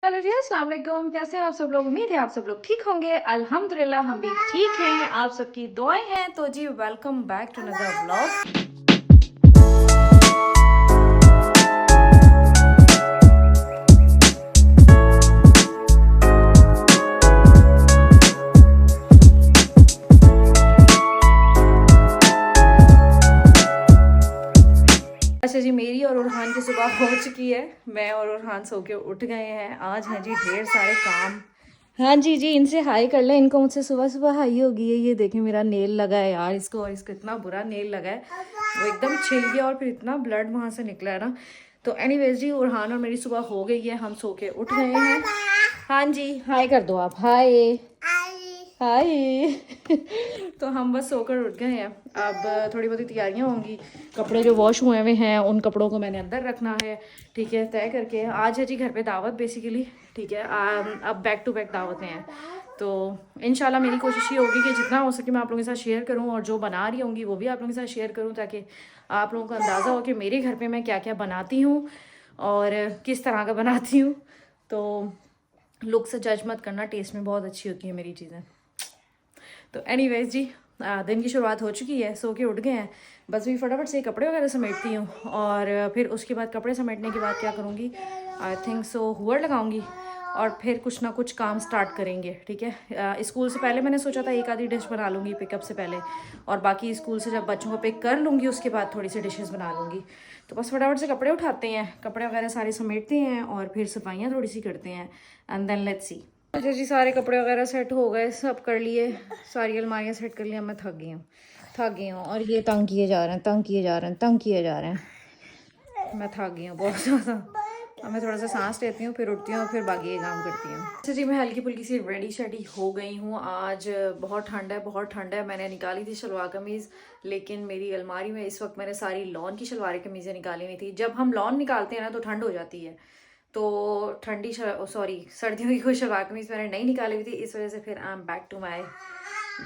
Hello जी, अस्सलाम वालेकुम। कैसे हैं आप सब लोग? उम्मीद है आप सब लोग ठीक होंगे। अल्हम्दुलिल्लाह हम भी ठीक हैं, आप सबकी दुआएं हैं। तो जी welcome back to another vlog. अच्छा जी, मेरी और उरहान की सुबह हो चुकी है। मैं और उरहान सो के उठ गए हैं। आज हैं जी ढेर सारे काम। हाँ जी जी, इनसे हाई कर लें। इनको मुझसे सुबह सुबह हाई हो गई है। ये देखें मेरा नेल लगा है यार इसको, और इसको इतना बुरा नेल लगा है, वो एकदम छिल गया और फिर इतना ब्लड वहां से निकला है ना। तो एनीवेज जी, उरहान और मेरी सुबह हो गई है, हम सो के उठ गए हैं। हाँ जी, हाय कर दो आप। हाय हाय। तो हम बस सोकर उठ गए हैं। अब थोड़ी बहुत तैयारियां होंगी। कपड़े जो वॉश हुए हुए हैं उन कपड़ों को मैंने अंदर रखना है, ठीक है, तय करके। आज है जी घर पे दावत बेसिकली, ठीक है। अब बैक टू बैक दावतें हैं, तो इंशाल्लाह मेरी कोशिश ये होगी कि जितना हो सके मैं आप लोगों के साथ शेयर करूं, और जो बना रही होंगी वो भी आप लोगों के साथ शेयर करूं, ताकि आप लोगों को अंदाज़ा हो कि मेरे घर पे मैं क्या क्या बनाती हूँ और किस तरह का बनाती हूँ। तो लुक से जज मत करना, टेस्ट में बहुत अच्छी होती है मेरी चीज़ें। तो एनीवेज जी, दिन की शुरुआत हो चुकी है, सो के उठ गए हैं। बस भी फटाफट से कपड़े वगैरह समेटती हूँ, और फिर उसके बाद कपड़े समेटने के बाद क्या करूँगी, आई थिंक सो हुअर लगाऊंगी, और फिर कुछ ना कुछ काम स्टार्ट करेंगे, ठीक है। स्कूल से पहले मैंने सोचा था एक आधी डिश बना लूँगी पिकअप से पहले, और बाकी स्कूल से जब बच्चों को पिक कर लूँगी उसके बाद थोड़ी सी डिशेस बना लूँगी। तो बस फटाफट से कपड़े उठाते हैं, कपड़े वगैरह सारे समेटते हैं, और फिर सफाइयाँ थोड़ी सी करते हैं, एंड देन लेट्स सी। अच्छा जी, सारे कपड़े वगैरह सेट हो गए, सब कर लिए, सारी अलमारियाँ सेट कर लिया। मैं थक गई हूँ, और ये तंग किए जा रहे हैं, तंग किए जा रहे हैं, तंग किए जा रहे हैं। मैं थक गई हूँ बहुत ज़्यादा। अब मैं थोड़ा सा सांस लेती हूँ, फिर उठती हूँ, और फिर बाकी ये काम करती हूँ। अच्छा जी, मैं हल्की फुल्की सी रेडी शेडी हो गई हूँ। आज बहुत ठंड है, बहुत ठंड है। मैंने निकाली थी शलवार कमीज़, लेकिन मेरी अलमारी में इस वक्त मैंने सारी लॉन की शलवार कमीज़ें निकाली नहीं थी। जब हम लॉन निकालते हैं ना तो ठंड हो जाती है, तो सॉरी सर्दियों की कोई शलवार कमीज मैंने नहीं निकाली हुई थी, इस वजह से फिर I am back to my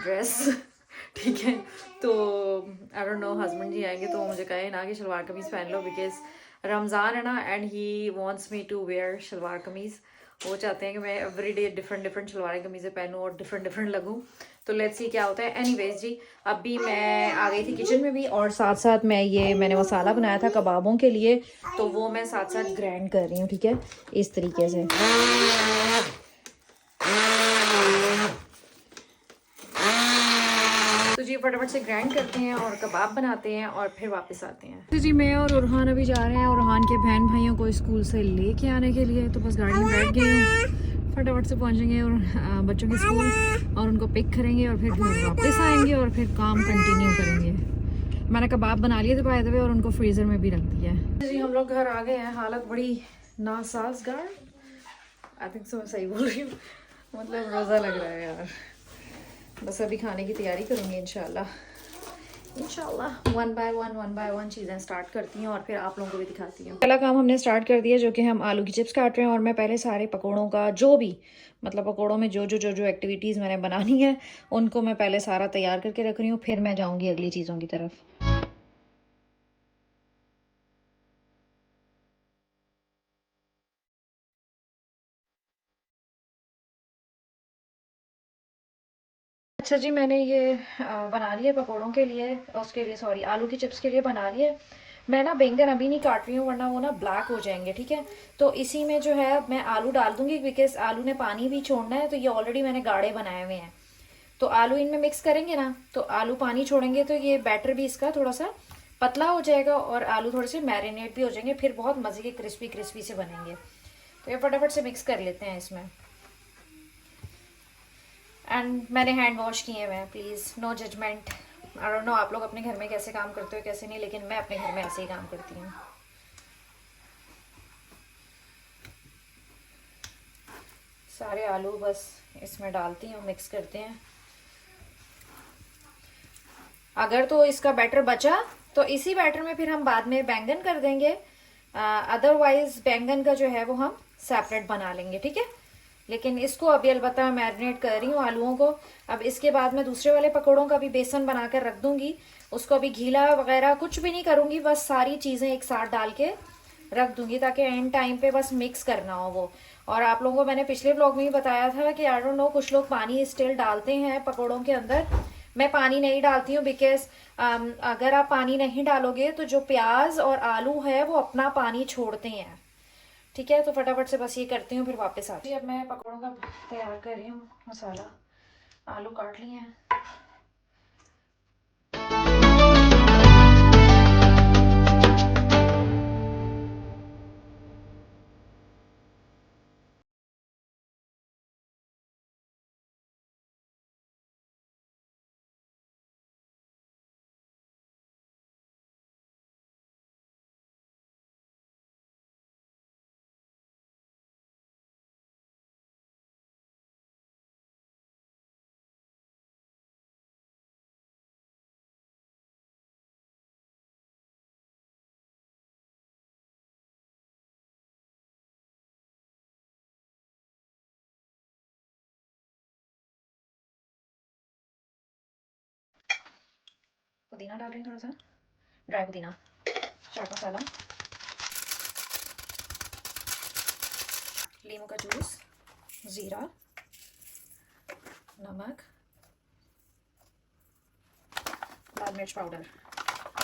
dress. ठीक है। तो I don't know, husband ji आएंगे तो वो मुझे कहे ना कि शलवार कमीज पहन लो, बिकॉज रमज़ान है ना, and he wants me to wear shalwar kameez. वो चाहते हैं कि मैं एवरी डे डिफरेंट डिफरेंट शलवार कमीज़ें पहनूँ और डिफरेंट डिफरेंट लगूँ। तो लेट्स सी क्या होता है। एनीवेज जी, अभी मैं आ गई थी किचन में भी, और साथ साथ मैंने मसाला बनाया था कबाबों के लिए, तो वो मैं साथ साथ ग्राइंड कर रही हूँ, ठीक है, इस तरीके से। तो जी फटाफट से ग्राइंड करते हैं और कबाब बनाते हैं, और फिर वापस आते हैं। तो जी, मैं और उरहान अभी जा रहे हैं उरहान के बहन भाइयों को स्कूल से लेके आने के लिए। तो बस गाड़ी में बैठ गई हूँ, फटाफट से पहुँचेंगे और बच्चों के स्कूल, और उनको पिक करेंगे, और फिर घर वापस आएंगे, और फिर काम कंटिन्यू करेंगे। मैंने कबाब बना लिए थे बाय द वे, और उनको फ्रीज़र में भी रख दिया है। जी हम लोग घर आ गए हैं। हालत बड़ी नासाजगार, आई थिंक सो, मैं सही बोल रही हूँ, मतलब रोज़ा लग रहा है यार। बस अभी खाने की तैयारी करूँगी इंशाल्लाह। वन बाय वन चीज़ें स्टार्ट करती हैं, और फिर आप लोगों को भी दिखाती हूँ। पहला काम हमने स्टार्ट कर दिया, जो कि हम आलू की चिप्स काट रहे हैं। और मैं पहले सारे पकौड़ों का जो भी, मतलब पकौड़ों में जो एक्टिविटीज़ मैंने बनानी है उनको मैं पहले सारा तैयार करके रख रही हूँ, फिर मैं जाऊँगी अगली चीज़ों की तरफ। अच्छा जी, मैंने ये बना लिए पकौड़ों के लिए, उसके लिए सॉरी आलू की चिप्स के लिए बना लिए। मैं ना बैंगन अभी नहीं काट रही हूँ, वरना वो ना ब्लैक हो जाएंगे, ठीक है। तो इसी में जो है मैं आलू डाल दूंगी, बिकॉज आलू ने पानी भी छोड़ना है। तो ये ऑलरेडी मैंने गाढ़े बनाए हुए हैं, तो आलू इनमें मिक्स करेंगे ना, तो आलू पानी छोड़ेंगे, तो ये बैटर भी इसका थोड़ा सा पतला हो जाएगा, और आलू थोड़े से मैरिनेट भी हो जाएंगे, फिर बहुत मज़े के क्रिस्पी क्रिस्पी से बनेंगे। तो ये फटाफट से मिक्स कर लेते हैं इसमें। एंड मैंने हैंड वॉश किए हुए हैं, please no judgement. I don't know आप लोग अपने घर में कैसे काम करते हो कैसे नहीं, लेकिन मैं अपने घर में ऐसे ही काम करती हूँ। सारे आलू बस इसमें डालती हूँ, मिक्स करते हैं। अगर तो इसका बैटर बचा तो इसी बैटर में फिर हम बाद में बैंगन कर देंगे, अदरवाइज बैंगन का जो है वो हम सेपरेट बना लेंगे, ठीक है। लेकिन इसको अभी अलबत्ता मैं मैरिनेट कर रही हूँ आलूओं को। अब इसके बाद मैं दूसरे वाले पकौड़ों का भी बेसन बनाकर रख दूंगी। उसको अभी घीला वगैरह कुछ भी नहीं करूंगी, बस सारी चीज़ें एक साथ डाल के रख दूंगी, ताकि एंड टाइम पे बस मिक्स करना हो वो। और आप लोगों को मैंने पिछले व्लॉग में ही बताया था कि आई डोंट नो, कुछ लोग पानी स्टिल डालते हैं पकौड़ों के अंदर। मैं पानी नहीं डालती हूँ बिकॉज अगर आप पानी नहीं डालोगे तो जो प्याज और आलू है वो अपना पानी छोड़ते हैं। ठीक है, तो फटाफट से बस ये करती हूँ फिर वापस आती हूँ। अब मैं पकौड़ों का तैयार कर रही हूँ मसाला। आलू काट लिए हैं। पुदीना डाल रही हूँ, थोड़ा सा ड्राई पुदीना, चाट मसाला, लीमू का जूस, जीरा, नमक, लाल मिर्च पाउडर।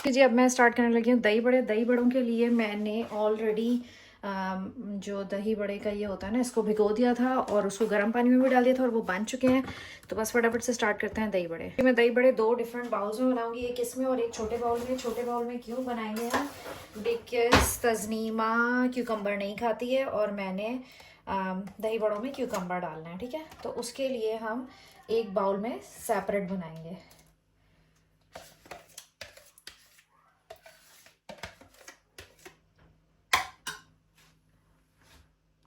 जी अब मैं स्टार्ट करने लगी हूँ दही बड़े। दही बड़ों के लिए मैंने ऑलरेडी जो दही बड़े का ये होता है ना, इसको भिगो दिया था और उसको गर्म पानी में भी डाल दिया था और वो बन चुके हैं। तो बस फटाफट से स्टार्ट करते हैं दही बड़े। मैं दही बड़े 2 डिफरेंट बाउल्स में बनाऊंगी, एक इसमें और एक छोटे बाउल में। छोटे बाउल में क्यों बनाएंगे हम, बिकॉज तजनीमा क्यूकम्बर नहीं खाती है और मैंने दही बड़ों में क्यूकम्बर डालना है। ठीक है, तो उसके लिए हम एक बाउल में सेपरेट बनाएंगे।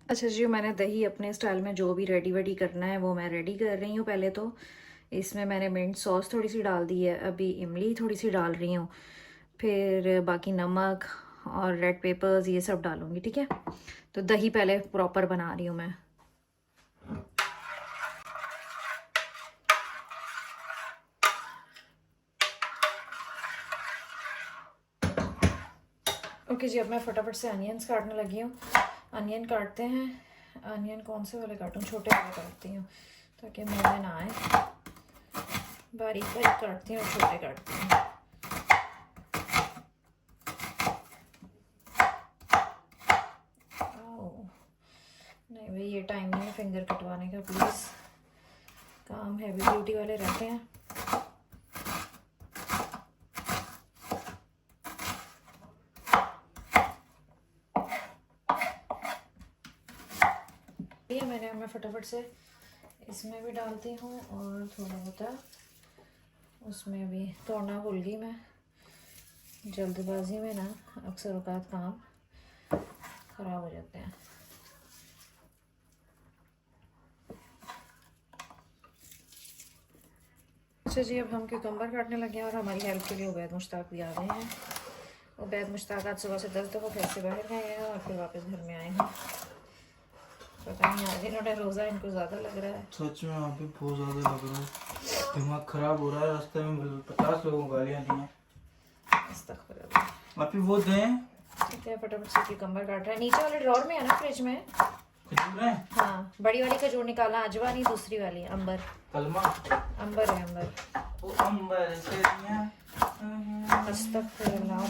अच्छा जी, मैंने दही अपने स्टाइल में जो भी रेडी वेडी करना है वो मैं रेडी कर रही हूँ। पहले तो इसमें मैंने मिंट सॉस थोड़ी सी डाल दी है, अभी इमली थोड़ी सी डाल रही हूँ, फिर बाकी नमक और रेड पेपर्स ये सब डालूँगी। ठीक है, तो दही पहले प्रॉपर बना रही हूँ मैं। ओके जी, अब मैं फटाफट से अनियंस काटने लगी हूँ। अनियन काटते हैं। अनियन कौन से वाले काटूँ, छोटे वाले काटती हूँ ताकि मुँह में ना आए। बारीक बारीक काटती हूँ और छोटे काटती हूँ। नहीं भाई, ये टाइम नहीं है फिंगर कटवाने का, प्लीज़। काम हैवी ड्यूटी वाले रहते हैं। ये मैं फटाफट से इसमें भी डालती हूँ और थोड़ा होता उसमें भी। तोड़ना भूल गई मैं, जल्दबाजी में ना अक्सर औकात काम ख़राब हो जाते हैं। अच्छा जी, अब हम क्यूकम्बर काटने लगे हैं और हमारी हेल्प के लिए उबैद मुश्ताक भी आ गए हैं। उबैद मुश्ताक आज सुबह से 10 दफ़ा घर से बाहर गए हैं और फिर वापस घर में आए हैं। पता नहीं आज इन्होंने रोज़ा इनको ज़्यादा लग रहा है। सच में यहाँ पे बहुत ज़्यादा लग रहा है, दिमाग ख़राब हो रहा है। रास्ते में 50 लोगों को गालियाँ दी हैं। आप ही वो दें। ठीक है, फटाफट से क्यूकम्बर काट रहा है। नीचे वाले ड्रॉर में है ना, फ्रिज में खजूर है। हाँ, बड़ी वाली खजूर निकालना, अजवा नहीं, दूसरी वाली अंबर। कलमा अंबर है, अंबर। वो अंबर से अस्तगफिरुल्लाह।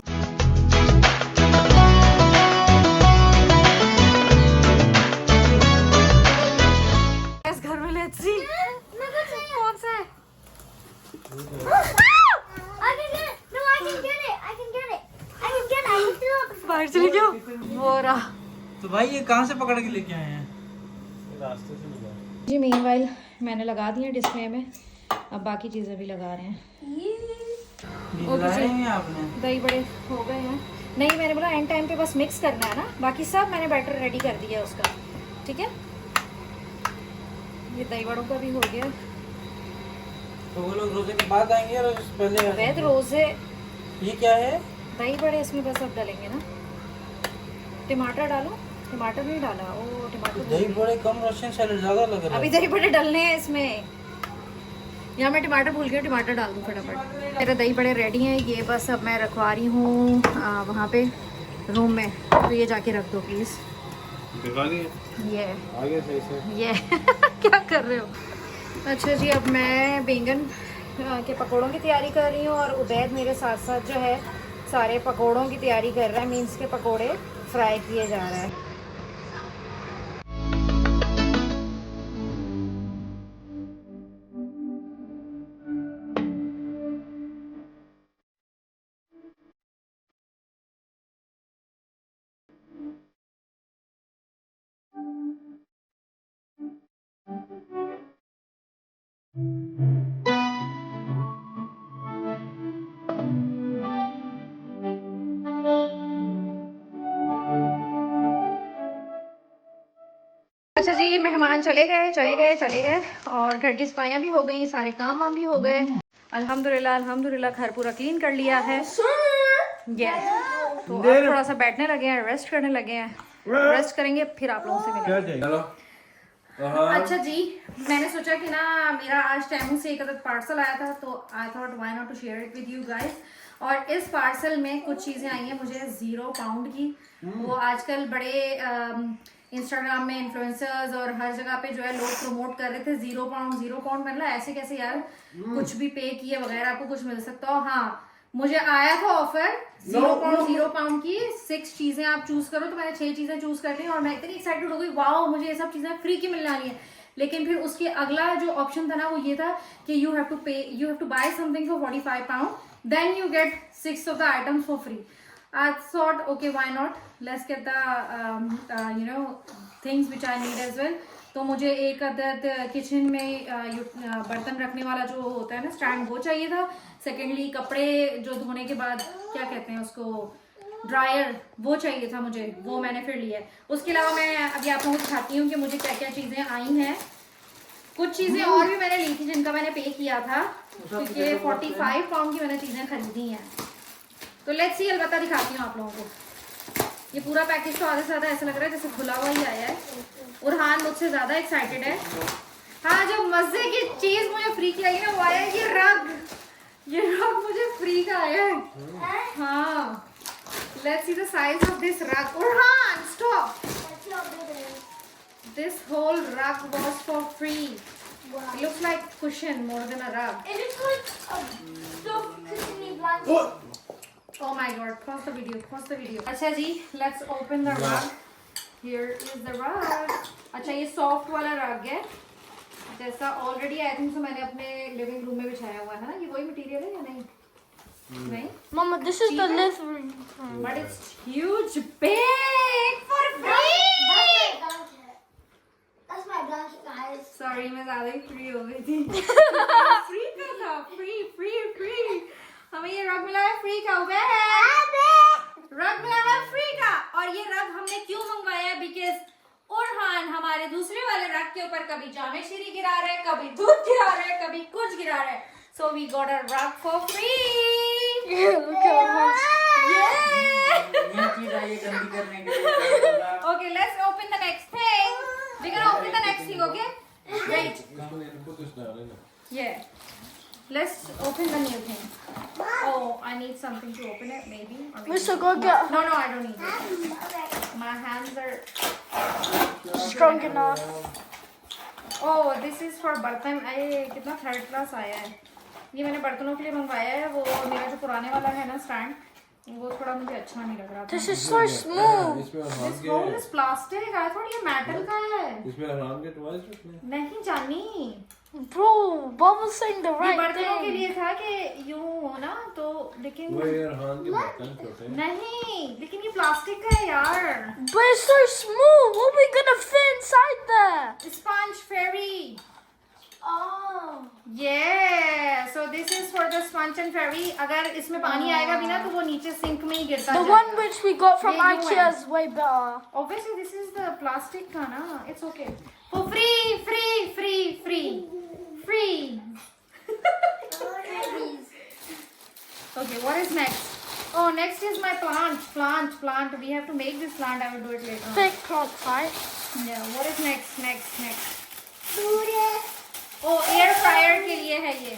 इस घर में लेट्सी कौन सा है? बाहर चले क्यों? वो रहा। तो भाई ये कहाँ से पकड़ के लेके आए हैं? रास्ते से मिला जी मीनवाइल मैंने लगा दिया डिस्प्ले में, अब बाकी चीज़ें भी लगा रहे हैं। लाए हैं आपने? दही बड़े हो गए हैं। नहीं, मैंने बोला एंड टाइम पे बस मिक्स करना है ना, बाकी सब मैंने बैटर रेडी कर दिया है उसका। ठीक है, ये दही बड़ों का भी हो गया। तो वो लोग रोजे के बाद आएंगे या पहले? वैद रोजे। ये क्या है? दही बड़े इसमें बस अब डालेंगे ना। टमाटर डालो, टमाटर नहीं डाला। ओ टमाटर, दही बड़े कम, रशियन सैलेड ज़्यादा लग रहा है। अभी दही बड़े डालने हैं इसमें। यहाँ मैं टमाटर भूल गई, टमाटर डाल दूँ फटाफट। मेरे दही बड़े रेडी हैं। ये बस अब मैं रखवा रही हूँ वहाँ पे रूम में, तो ये जाके रख दो प्लीज़। दिखा दिए ये आगे सही से ये क्या कर रहे हो? अच्छा जी, अब मैं बैंगन के पकोड़ों की तैयारी कर रही हूँ और उबैद मेरे साथ साथ जो है सारे पकोड़ों की तैयारी कर रहा है। मीन्स के पकोड़े फ्राई किए जा रहा है। अच्छा जी, मेहमान चले गए और घर की सफाइयाँ भी हो गई, सारे काम वाम भी हो गए। अल्हम्दुलिल्लाह घर पूरा क्लीन कर लिया है। ये तो अब थोड़ा सा बैठने लगे हैं, रेस्ट करने लगे हैं। रेस्ट करेंगे फिर आप लोगों से मिलेंगे। चलो अच्छा जी, मैंने सोचा कि ना मेरा आज टाइम से एक पार्सल आया था तो I thought why not to share it with you guys. और इस पार्सल में कुछ चीज़ें आई हैं मुझे 0 पाउंड की। वो आजकल बड़े इंस्टाग्राम में इन्फ्लुएंसर्स और हर जगह पे जो है लोग प्रमोट कर रहे थे 0 पाउंड मतलब ऐसे कैसे यार, कुछ भी पे किए बगैर आपको कुछ मिल सकता हो। हाँ, मुझे आया था ऑफर 0 पाउंड की 6 चीजें आप चूज करो, तो मैंने 6 चीजें चूज कर ली और मैं इतनी एक्साइटेड हो गई, वाओ मुझे ये सब चीजें फ्री की मिलने वाली है। लेकिन फिर उसके अगला जो ऑप्शन था ना वो ये था कि you have to buy something for 45 pound then you get 6 of the items for free. I thought okay why not, let's get the things which I need as well। तो मुझे एक अदद किचन में बर्तन रखने वाला जो होता है ना स्टैंड, वो चाहिए था। सेकेंडली कपड़े जो धोने के बाद क्या कहते हैं उसको, ड्रायर, वो चाहिए था मुझे, वो मैंने फिर लिया है। उसके अलावा मैं अभी आप लोगों को दिखाती हूँ कि मुझे क्या क्या चीज़ें आई हैं। कुछ चीज़ें और भी मैंने ली थी जिनका मैंने पे किया था, क्योंकि 45 पाउंड की मैंने चीज़ें खरीदी हैं। तो लेट्स सी, अलबत्ता दिखाती हूँ आप लोगों को। ये पूरा पैकेज तो आधे से ज़्यादा ऐसा लग रहा है जैसे खुला हुआ ही आया है। उरहान मुझसे ज़्यादा एक्साइटेड है। हाँ, जो मज़े की चीज़ मुझे फ्री की आई है ना वो आया है ये रग मुझे फ्री का आया है। हाँ, let's see the size of this रग। उरहान स्टॉप, दिस होल रग was for free. It looks like cushion more than a rug. It looks like a stuffed cushiony blanket. Oh my god, pause the video. अच्छा जी, let's open the rug. Here is the rug. अच्छा, ये soft वाला rug है, जैसा already I think so मैंने अपने living room में बिछाया हुआ है ना। ये वही material है या नहीं? नहीं? Mama, this is the living room. But it's huge, big for free. That's my blanket, guys. Sorry, मैं ज़्यादा ही free हो गई थी। Free का था, free. हमें ये रग मिला है फ्री का। रग मिला है फ्री का। और ये रग हमने क्यों मंगवाया है? बिकॉज उरहान हमारे दूसरे वाले रग के ऊपर कभी जामे शीरी गिरा रहे, कभी दूध गिरा रहे, कभी कुछ गिरा रहे। So we got a rug for free. Okay, let's open the next thing. We can open the next thing, okay? Right, yeah, let's open the new thing. Oh, I need something to open it, maybe. Or maybe Mr. Go get No, I don't need it. My hands are strong enough. Oh, this is for बर्तन। अरे कितना third class आया है। ये मैंने बर्तनों के लिए मंगवाया है। वो मेरा जो पुराने वाला है ना स्टैंड, वो थोड़ा मुझे अच्छा नहीं लग रहा था। This is so smooth. This whole is plastic. I thought ये metal का है। इसमें आराम के टॉयज रखने नहीं जानी, Bro, Bubba's saying the ये right बर्तनों के thing. लिए था कि यूं हो ना, तो लेकिन वो यार हान के बर्तन छोटे हैं नहीं, लेकिन ये प्लास्टिक का है यार। But it's so smooth. What are we gonna fit inside there? Sponge fairy. Oh. Yeah, so this is for the sponge and fairy। अगर इसमें पानी आएगा भी ना तो वो नीचे सिंक में ही गिरता The जाएगा। one which we got from Yeah, you IKEA went. is way better. Obviously this is the plastic का ना, it's okay। For free। Okay, what is next? Oh, next is my plant। We have to make this plant। I will do it later on। Fake plant, right? Yeah, what is next? Oh, air fryer के लिए है ये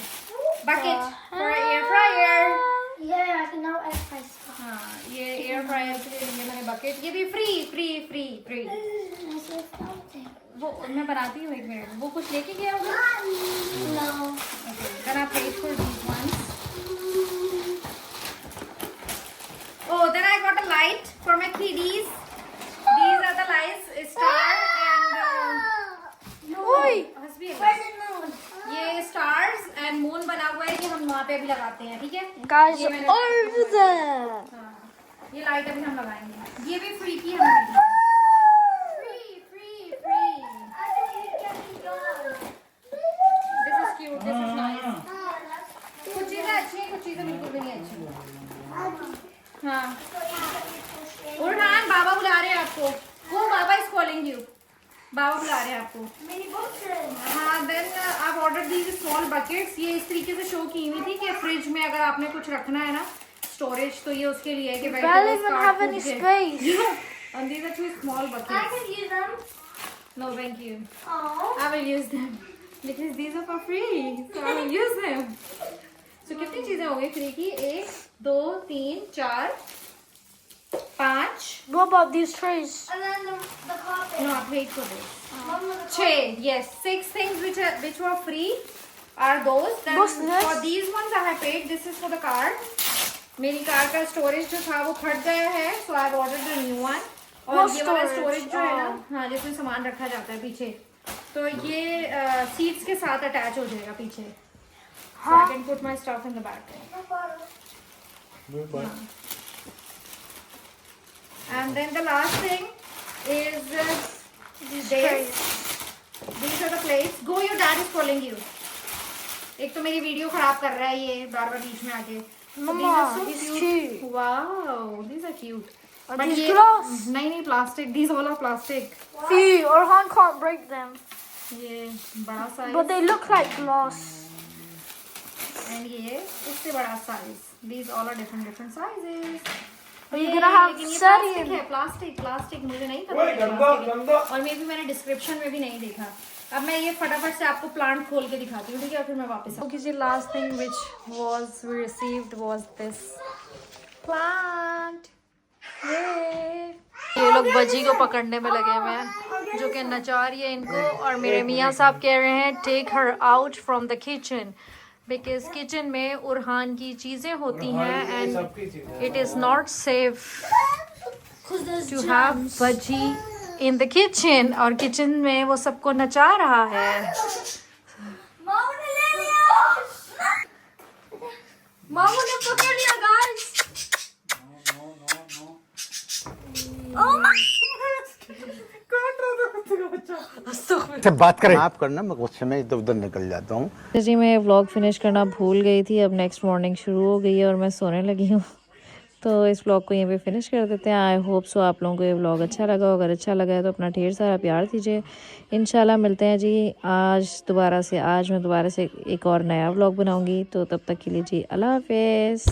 bucket for air fryer। Yeah, I can now air fry stuff. हाँ, ये air fryer के लिए मैंने bucket, ये भी फ्री फ्री फ्री फ्री। वो मैं बनाती हूँ, 1 मिनट। वो कुछ लेके गया होगा? No. Then I paid for these ones. Oh, then I got a light for my kiddies. These are the lights, star and Oi. हंस भी है। Where's the moon? ये स्टार्स एंड मून बना हुआ है कि हम वहाँ पे भी लगाते हैं, ठीक है? Guys, ये मैंने- over there. हाँ, ये लाइट अभी हम लगाएंगे। ये भी फ्री की हमने दी है। Free free free. This is cute, this is nice. कुछ चीजें अच्छी हैं, कुछ चीजें बिल्कुल भी नहीं अच्छी। हाँ, उर्हान बाबा बुला रहे हैं आपको। वो बाबा इज कॉलिंग यू। बाबा बुला रहे हैं आपको। हाँ, देन आप ऑर्डर दीजिए स्मॉल बकेट्स। ये इस तरीके से शो की हुई थी कि फ्रिज में अगर आपने कुछ रखना है ना स्टोरेज, तो ये उसके लिए है कि Barely even have any space. And these are 2 small I buckets. can use them. No, thank you. Oh. I will use them because these are for free. So I will use them. So कितनी चीजें हो गई free की? 1 2 3 4 5। What about these trays? And then the carpet. No, wait for this. One with the 6, yes, 6 things which were free are those. Then What's this? for these ones I have paid. This is for the car. मेरी car का storage जो था वो फट गया है, so I have ordered a new one. और What ये वाला storage? स्टोरेज जो है ना, हाँ, जिसमें सामान रखा जाता है पीछे, तो ये सीट्स के साथ अटैच हो जाएगा पीछे. So I can put my stuff in the back. And then the last thing is this. These are the plates. Go, your dad is calling you. एक तो मेरी वीडियो खराब कर रहा है ये बार-बार बीच में आके. Mama, These are so he's cute. cute. Wow, these are cute. Are But these ये glass? नहीं plastic. These all are plastic. See, Orhan can't break them. ये बड़ा size. But they look like glass. And ये उससे बड़ा size. These all are different sizes. Are you gonna have लेकिन ये Sari plastic in? है, plastic मुझे नहीं पता ओए, ये गंदा, प्लास्टिक है। गंदा। और मे भी मैंने डिस्क्रिप्शन में भी नहीं देखा. अब मैं ये फटाफट से आपको प्लांट खोल के दिखाती हूँ, ठीक है? फिर मैं वापस आऊँ. जी, last thing which was received was this plant. ये लोग बजी को पकड़ने में लगे हुए हैं, जो कि नचा रही है इनको. और मेरे मियाँ साहब कह रहे हैं take her out from the kitchen, because kitchen में उरहान की चीज़ें होती हैं and it is not safe to have Buzzy in the kitchen. और किचन में वो सबको नचा रहा है. मामू ने पकड़ लिया गाइस. से बात करें माफ करना, मैं गुस्से में इधर उधर निकल जाता हूँ. जी, मैं व्लॉग फिनिश करना भूल गई थी. अब नेक्स्ट मॉर्निंग शुरू हो गई है और मैं सोने लगी हूँ. तो इस व्लॉग को यहीं पे फिनिश कर देते हैं. आई होप सो आप लोगों को ये व्लॉग अच्छा लगा. अगर अच्छा लगा है तो अपना ढेर सारा प्यार दीजिए. इंशाल्लाह मिलते हैं जी आज मैं दोबारा से एक और नया व्लॉग बनाऊंगी. तो तब तक के लिए जी अल्लाह हाफिज़.